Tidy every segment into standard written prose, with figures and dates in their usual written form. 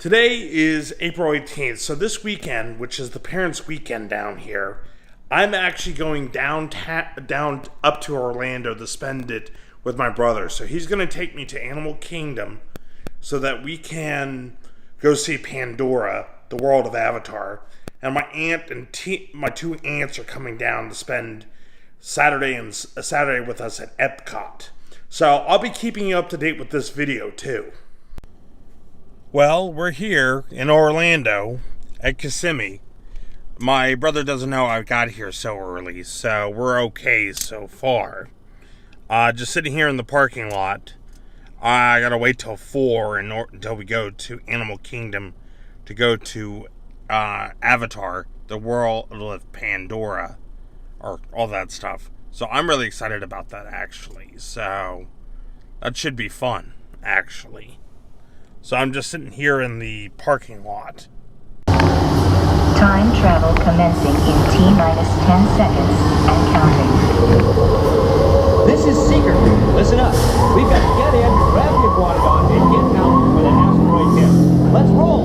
Today is April 18th, so this weekend, which is the parents' weekend down here, I'm actually going down up to Orlando to spend it with my brother. So he's going to take me to Animal Kingdom so that we can go see Pandora, the world of Avatar. And my aunt and my two aunts are coming down to spend Saturday with us at Epcot. So I'll be keeping you up to date with this video too. Well, we're here in Orlando at Kissimmee. My brother doesn't know I got here so early, so we're okay so far. Just sitting here in the parking lot. I gotta wait till 4 until we go to Animal Kingdom to go to Avatar, the world of Pandora, or all that stuff. So I'm really excited about that, actually. So that should be fun, actually. So I'm just sitting here in the parking lot. Time travel commencing in T-minus 10 seconds and counting. This is Seeker. Listen up. We've got to get in, grab the Iguanodon, and get out when an asteroid hits. Let's roll!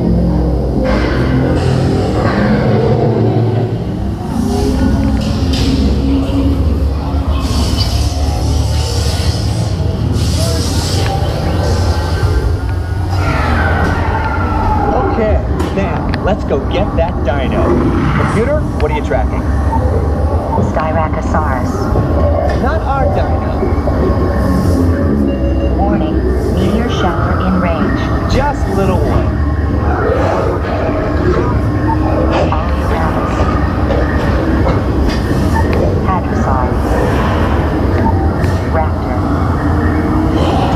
Okay, now, let's go get that dino. Computer, what are you tracking? Styracosaurus. Not our dino. Warning, meteor shower in range. Just little one. Alioramus. Hadrosaur. Raptor.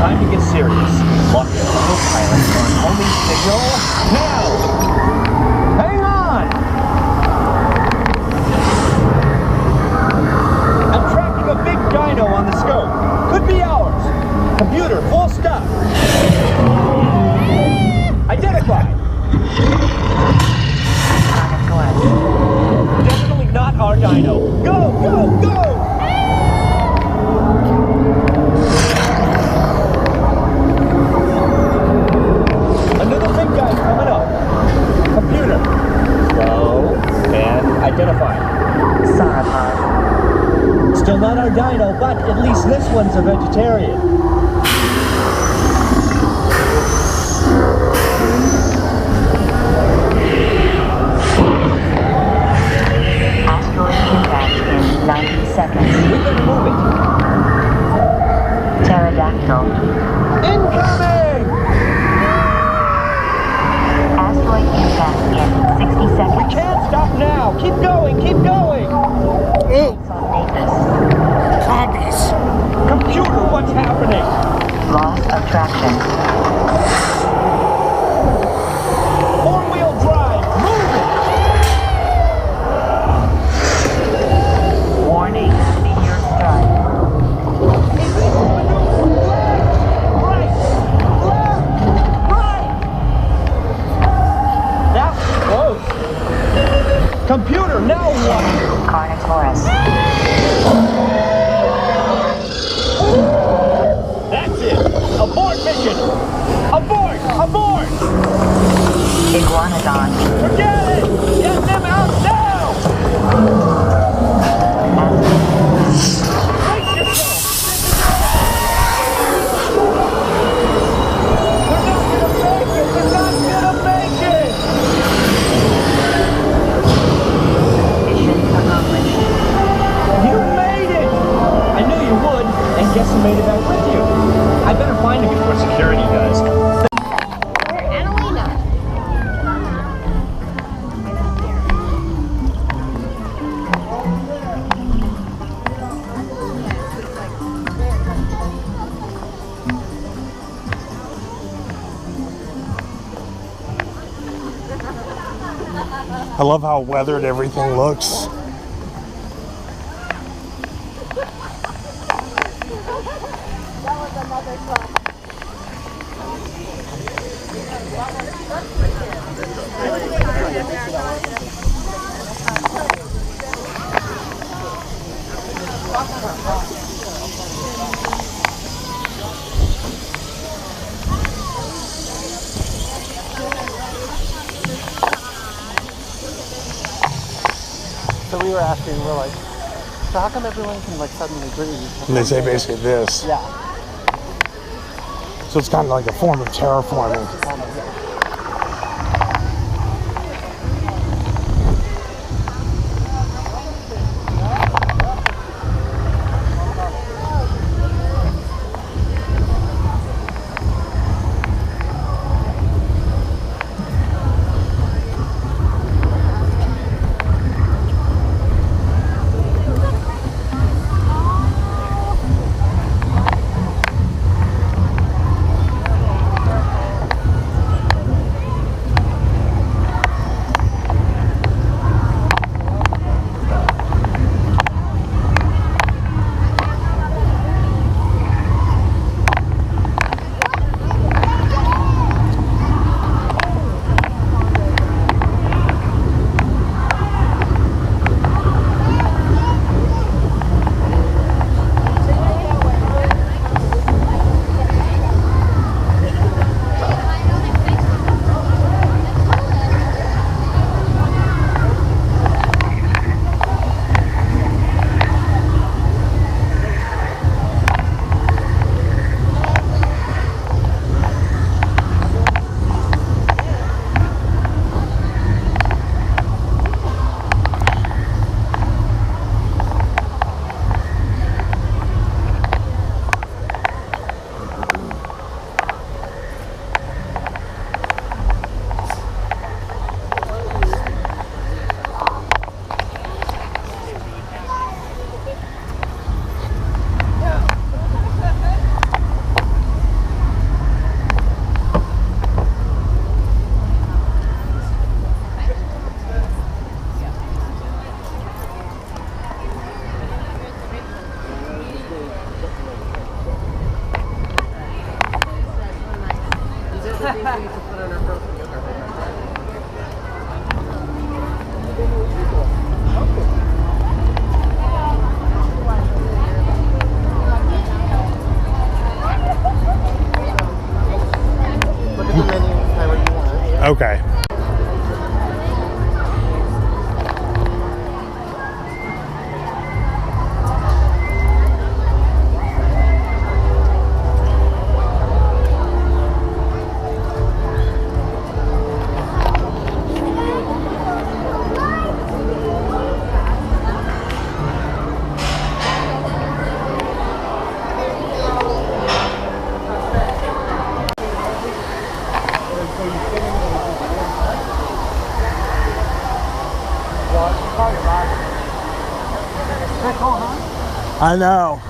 Time to get serious. Lock the autopilot on homing signal now! Hang on! I'm tracking a big dino on the scope. Could be ours. Computer, full stop. Identified. Carnotaurus. Definitely not our dino. Go, go, go! Another big guy coming up. Computer. Slow and identified. Sauropod. Still not our dino, but at least this one's a vegetarian. Asteroid impact in 90 seconds. We better move it. Pterodactyl. Incoming! Asteroid impact in 60 We seconds. can't stop now. Keep going, keep going. Saltatus. Compies! Computer, what's happening? Loss of traction. Four-wheel drive, move it! Warning, meteor strike. Right, right. That was close. Computer, now what? Carnotaurus. That's it. Abort mission. Abort, abort. Iguanodon. Forget it. Get them out now. Brace yourself. We're not gonna make it. We're not gonna make it. Mission accomplished. You made it. I knew you would, and guess who made it back with you? I better find him before security does. I love how weathered everything looks. That was another club. So we were asking, we're like, so how come everyone can like suddenly breathe? And they say basically this. Yeah. So it's kind of like a form of terraforming. Okay. I know.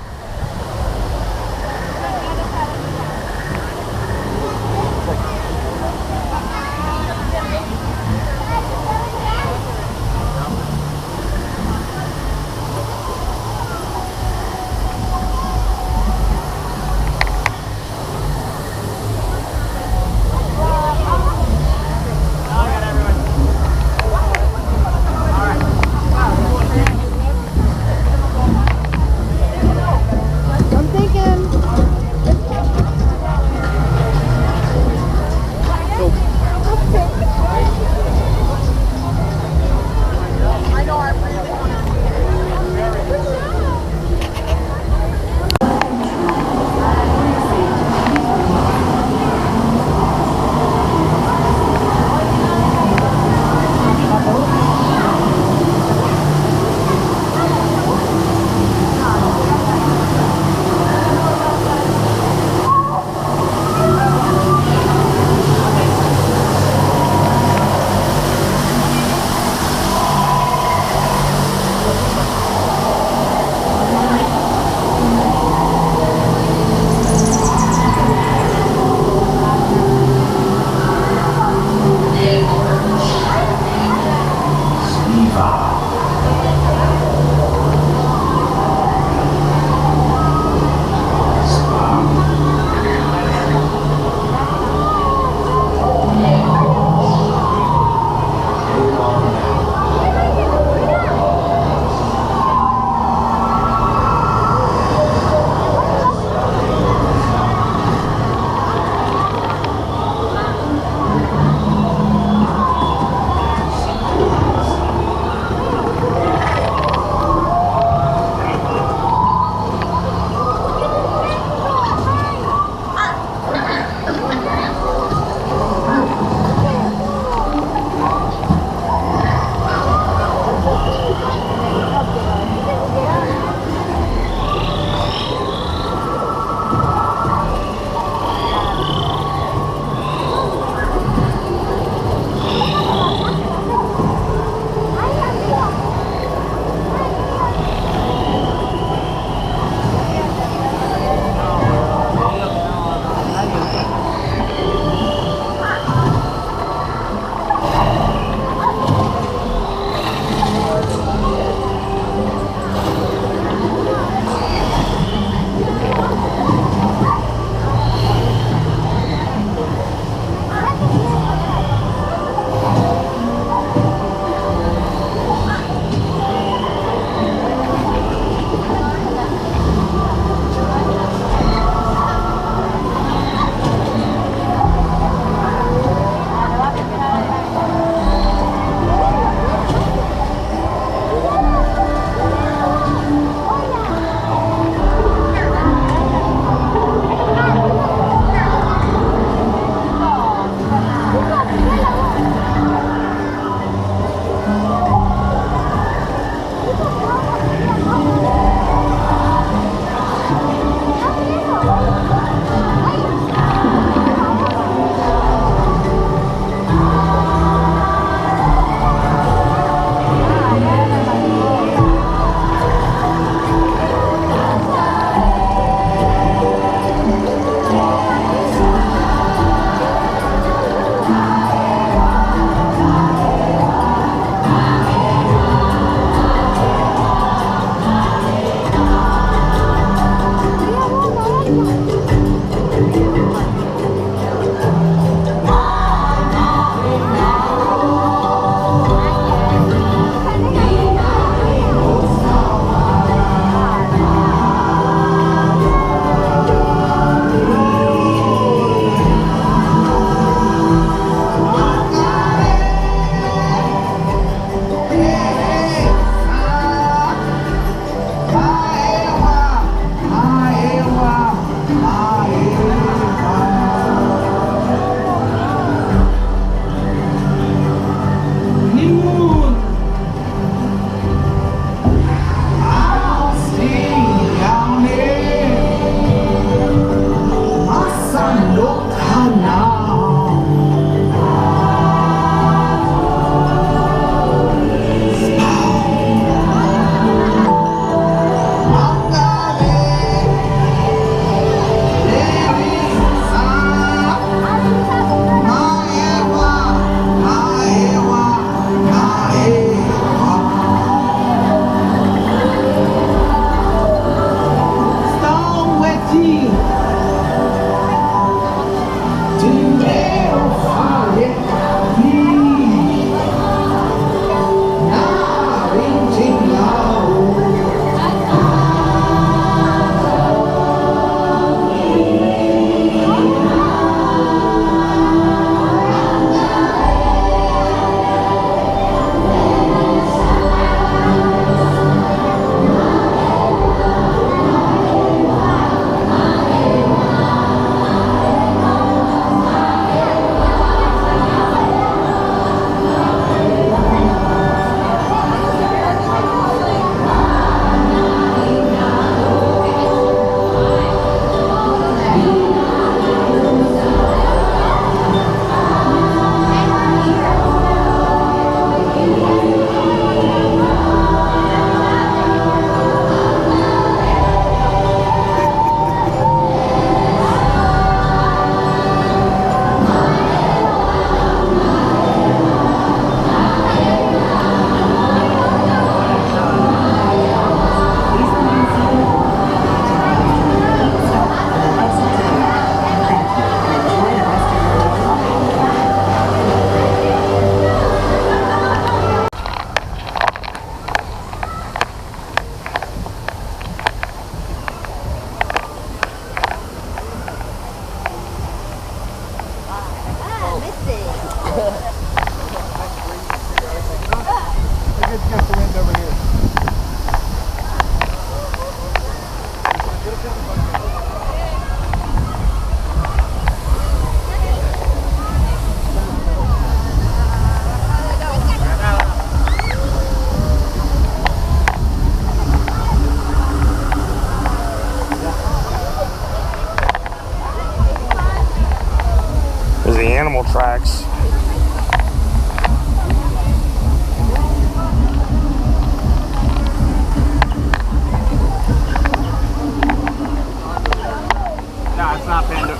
No, it's not panda.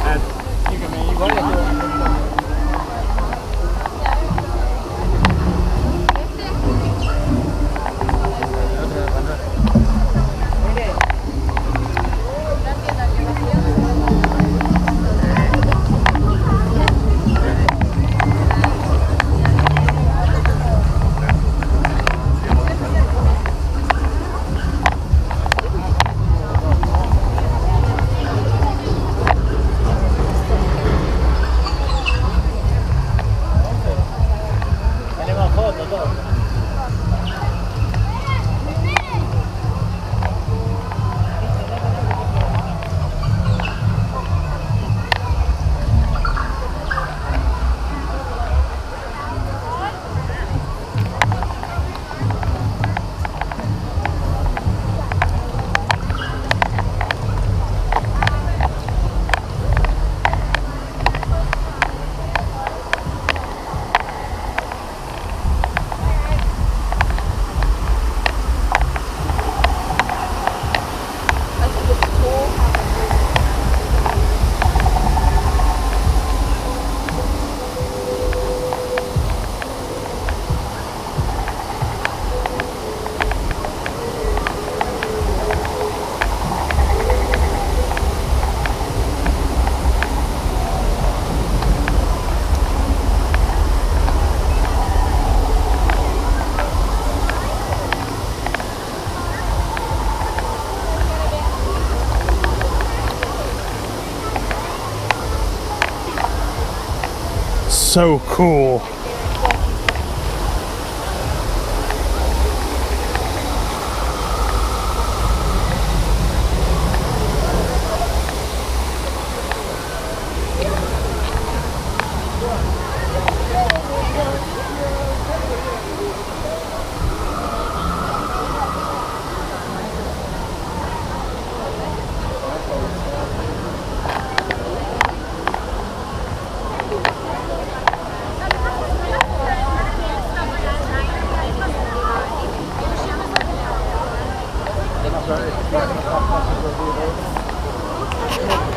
You can mean you want to do it. So cool.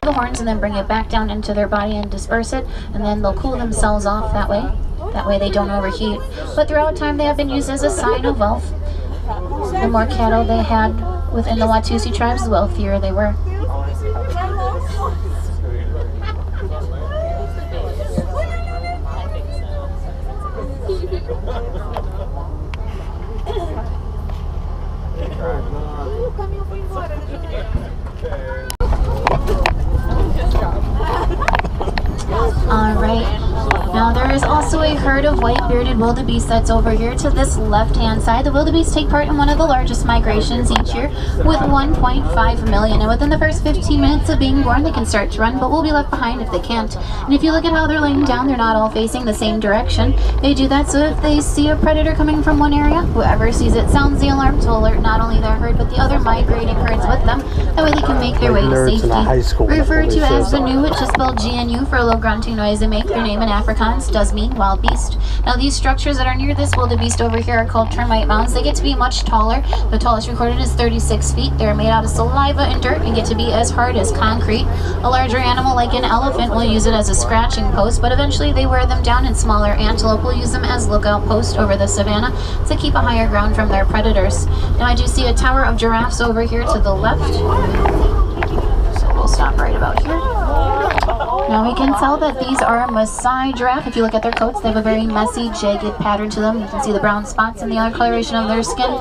The horns and then bring it back down into their body and disperse it, and then they'll cool themselves off that way. That way they don't overheat. But throughout time they have been used as a sign of wealth. The more cattle they had within the Watusi tribes, the wealthier they were. Alright, now there is also a herd of white-bearded wildebeest that's over here to this left-hand side. The wildebeest take part in one of the largest migrations each year with 1.5 million. And within the first 15 minutes of being born, they can start to run, but will be left behind if they can't. And if you look at how they're laying down, they're not all facing the same direction. They do that so if they see a predator coming from one area, whoever sees it sounds the alarm to alert not only their herd, but the other migrating herds with them. That way they can make their way to safety. Referred to as the Gnu, which is spelled GNU for a low grunting noise they make. Their name in Afrikaans does mean wild beast. Now these structures that are near this wildebeest over here are called termite mounds. They get to be much taller. The tallest recorded is 36 feet. They're made out of saliva and dirt and get to be as hard as concrete. A larger animal like an elephant will use it as a scratching post, but eventually they wear them down, and smaller antelope will use them as lookout posts over the savannah to keep a higher ground from their predators. Now I do see a tower of giraffes over here to the left. So we'll stop right about here. Now we can tell that these are a Maasai giraffe. If you look at their coats, they have a very messy, jagged pattern to them. You can see the brown spots in the other coloration of their skin,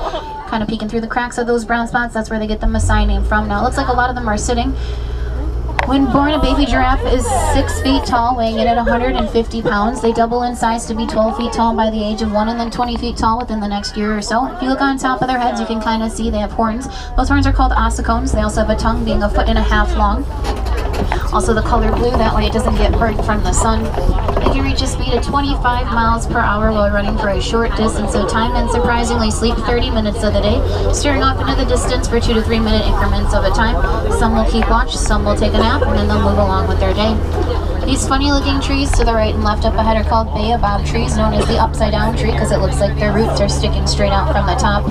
kind of peeking through the cracks of those brown spots. That's where they get the Maasai name from. Now it looks like a lot of them are sitting. When born, a baby giraffe is 6 feet tall, weighing in at 150 pounds. They double in size to be 12 feet tall by the age of 1, and then 20 feet tall within the next year or so. If you look on top of their heads, you can kind of see they have horns. Those horns are called ossicones. They also have a tongue, being 1.5 feet long. Also the color blue, that way it doesn't get burnt from the sun. They can reach a speed of 25 miles per hour while running for a short distance of time, and surprisingly sleep 30 minutes of the day, staring off into the distance for 2 to 3 minute increments of a time. Some will keep watch, some will take a nap, and then they'll move along with their day. These funny looking trees to the right and left up ahead are called baobab trees, known as the upside down tree because it looks like their roots are sticking straight out from the top.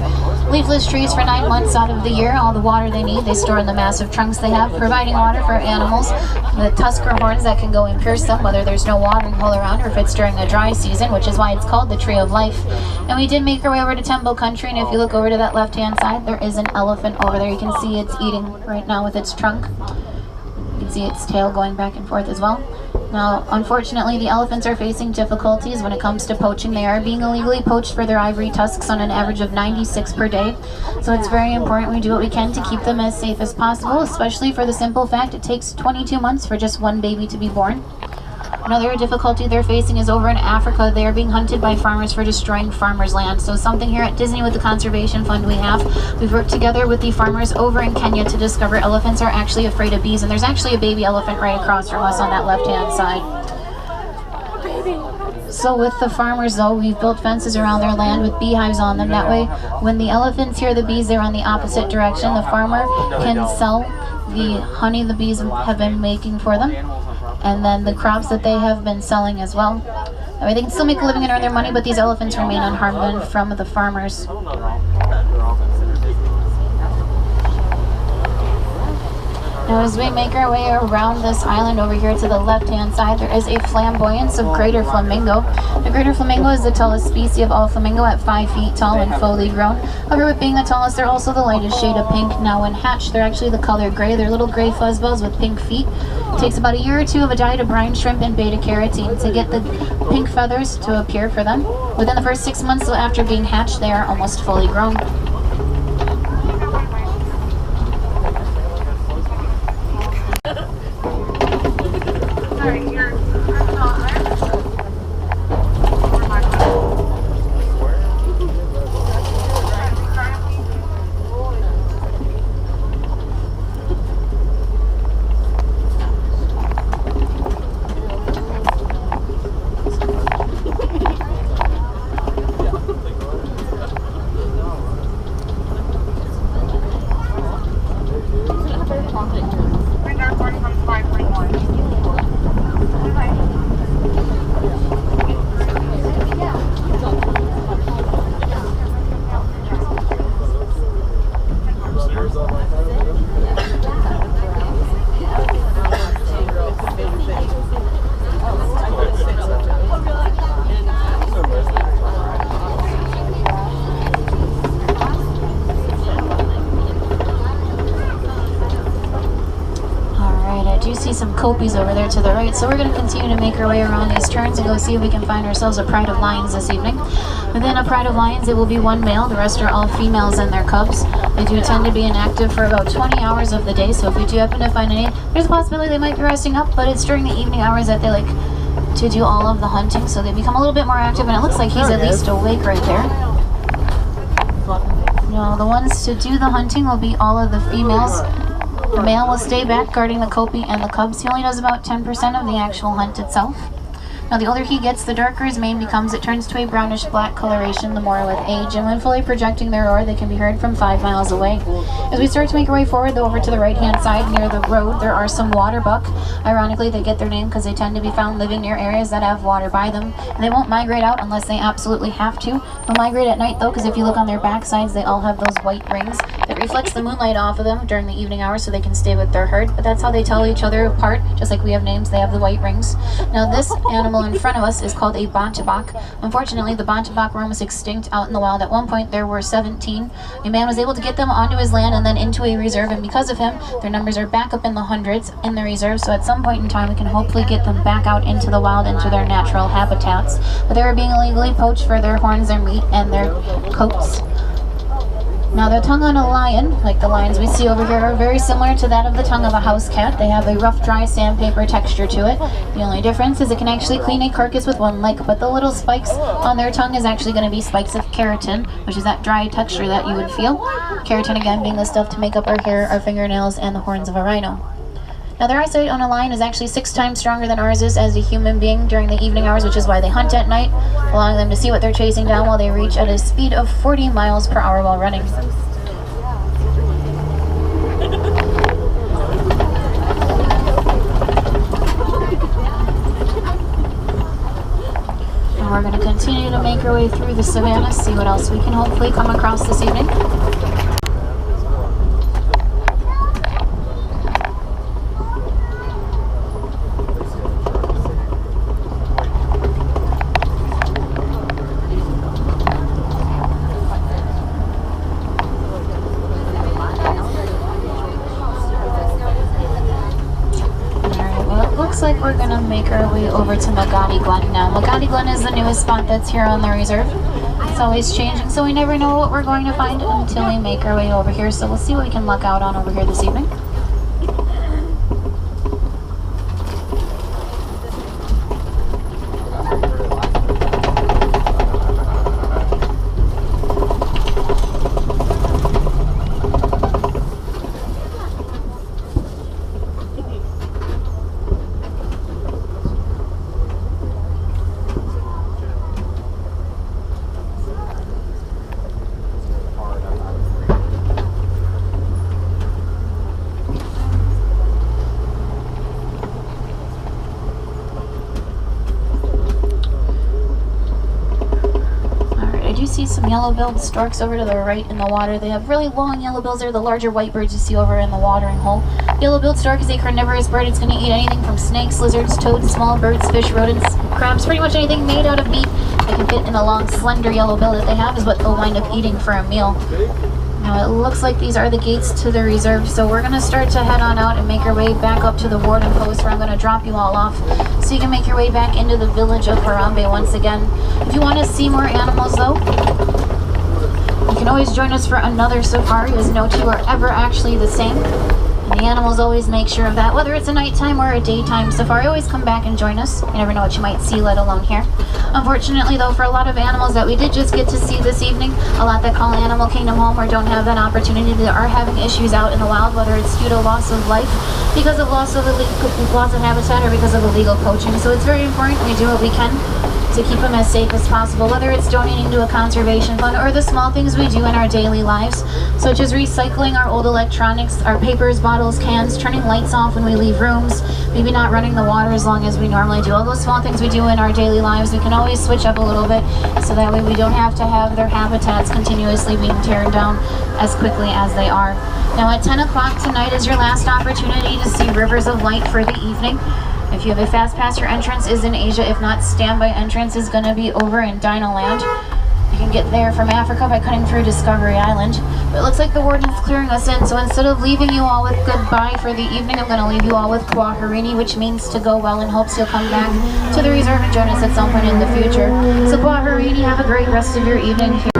Leafless trees for 9 months out of the year, all the water they need they store in the massive trunks they have, providing water for animals with tusker horns that can go and pierce them whether there's no watering hole around or if it's during a dry season, which is why it's called the Tree of Life. And we did make our way over to Tembo Country, and if you look over to that left hand side, there is an elephant over there. You can see it's eating right now with its trunk. You can see its tail going back and forth as well. Now, unfortunately, the elephants are facing difficulties when it comes to poaching. They are being illegally poached for their ivory tusks on an average of 96 per day. So it's very important we do what we can to keep them as safe as possible, especially for the simple fact it takes 22 months for just one baby to be born. Another difficulty they're facing is over in Africa. They are being hunted by farmers for destroying farmers' land. So something here at Disney with the Conservation Fund we've worked together with the farmers over in Kenya to discover elephants are actually afraid of bees. And there's actually a baby elephant right across from us on that left-hand side. So with the farmers though, we've built fences around their land with beehives on them. That way, when the elephants hear the bees, they're on the opposite direction. The farmer can sell the honey the bees have been making for them, and then the crops that they have been selling as well. That way they can still make a living and earn their money, but these elephants remain unharmed from the farmers. Now as we make our way around this island over here to the left-hand side, there is a flamboyance of greater flamingo. The greater flamingo is the tallest species of all flamingo at 5 feet tall and fully grown. However, with being the tallest, they're also the lightest shade of pink. Now when hatched, they're actually the color gray. They're little gray fuzzballs with pink feet. It takes about a year or two of a diet of brine shrimp and beta carotene to get the pink feathers to appear for them. Within the first 6 months after being hatched, they are almost fully grown. Some copies over there to the right, so we're going to continue to make our way around these turns and go see if we can find ourselves a pride of lions this evening. Within a pride of lions, it will be one male, the rest are all females and their cubs. They do tend to be inactive for about 20 hours of the day, so if we do happen to find any, there's a possibility they might be resting up, but it's during the evening hours that they like to do all of the hunting, so they become a little bit more active, and it looks like he's at least awake right there. Now, the ones to do the hunting will be all of the females. The male will stay back guarding the copy and the cubs. He only does about 10% of the actual hunt itself. Now the older he gets, the darker his mane becomes. It turns to a brownish black coloration the more with age, and when fully projecting their roar, they can be heard from 5 miles away. As we start to make our way forward, though, over to the right-hand side near the road, there are some water buck. Ironically, they get their name because they tend to be found living near areas that have water by them, and they won't migrate out unless they absolutely have to. They'll migrate at night, though, because if you look on their backsides, they all have those white rings that reflects the moonlight off of them during the evening hours so they can stay with their herd, but that's how they tell each other apart. Just like we have names, they have the white rings. Now this animal in front of us is called a bontebok. Unfortunately, the bontebok were almost extinct out in the wild. At one point, there were 17. A man was able to get them onto his land and then into a reserve, and because of him, their numbers are back up in the hundreds in the reserve, so at some point in time, we can hopefully get them back out into the wild, into their natural habitats. But they were being illegally poached for their horns, their meat, and their coats. Now the tongue on a lion, like the lions we see over here, are very similar to that of the tongue of a house cat. They have a rough, dry sandpaper texture to it. The only difference is it can actually clean a carcass with one lick, but the little spikes on their tongue is actually going to be spikes of keratin, which is that dry texture that you would feel. Keratin, again, being the stuff to make up our hair, our fingernails, and the horns of a rhino. Now their eyesight on a lion is actually 6 times stronger than ours is as a human being during the evening hours, which is why they hunt at night, allowing them to see what they're chasing down while they reach at a speed of 40 miles per hour while running. we're going to continue to make our way through the savannah, see what else we can hopefully come across this evening. Looks like we're gonna make our way over to Magadi Glen now. Magadi Glen is the newest spot that's here on the reserve. It's always changing, so we never know what we're going to find until we make our way over here. So we'll see what we can luck out on over here this evening. See some yellow-billed storks over to the right in the water. They have really long yellow bills. They're the larger white birds you see over in the watering hole. Yellow-billed stork is a carnivorous bird. It's going to eat anything from snakes, lizards, toads, small birds, fish, rodents, crabs, pretty much anything made out of meat that can fit in a long, slender yellow bill that they have is what they'll wind up eating for a meal. Now it looks like these are the gates to the reserve, so we're going to start to head on out and make our way back up to the warden post where I'm going to drop you all off so you can make your way back into the village of Harambe once again. If you want to see more animals though, you can always join us for another safari, as no two are ever actually the same. And the animals always make sure of that. Whether it's a nighttime or a daytime safari, always come back and join us. You never know what you might see, let alone hear. Unfortunately though, for a lot of animals that we did just get to see this evening, a lot that call Animal Kingdom home or don't have that opportunity, that are having issues out in the wild, whether it's due to loss of life, because of loss of habitat, or because of illegal poaching. So it's very important we do what we can to keep them as safe as possible, whether it's donating to a conservation fund or the small things we do in our daily lives, such as recycling our old electronics, our papers, bottles, cans, turning lights off when we leave rooms, maybe not running the water as long as we normally do. All those small things we do in our daily lives, we can always switch up a little bit, so that way we don't have to have their habitats continuously being torn down as quickly as they are. Now at 10 o'clock tonight is your last opportunity to see Rivers of Light for the evening. If you have a fast pass, your entrance is in Asia. If not, standby entrance is going to be over in Dinoland. You can get there from Africa by cutting through Discovery Island. But it looks like the warden's clearing us in, so instead of leaving you all with goodbye for the evening, I'm going to leave you all with Kwaharini, which means to go well, in hopes you'll come back to the reserve and join us at some point in the future. So Kwaharini, have a great rest of your evening.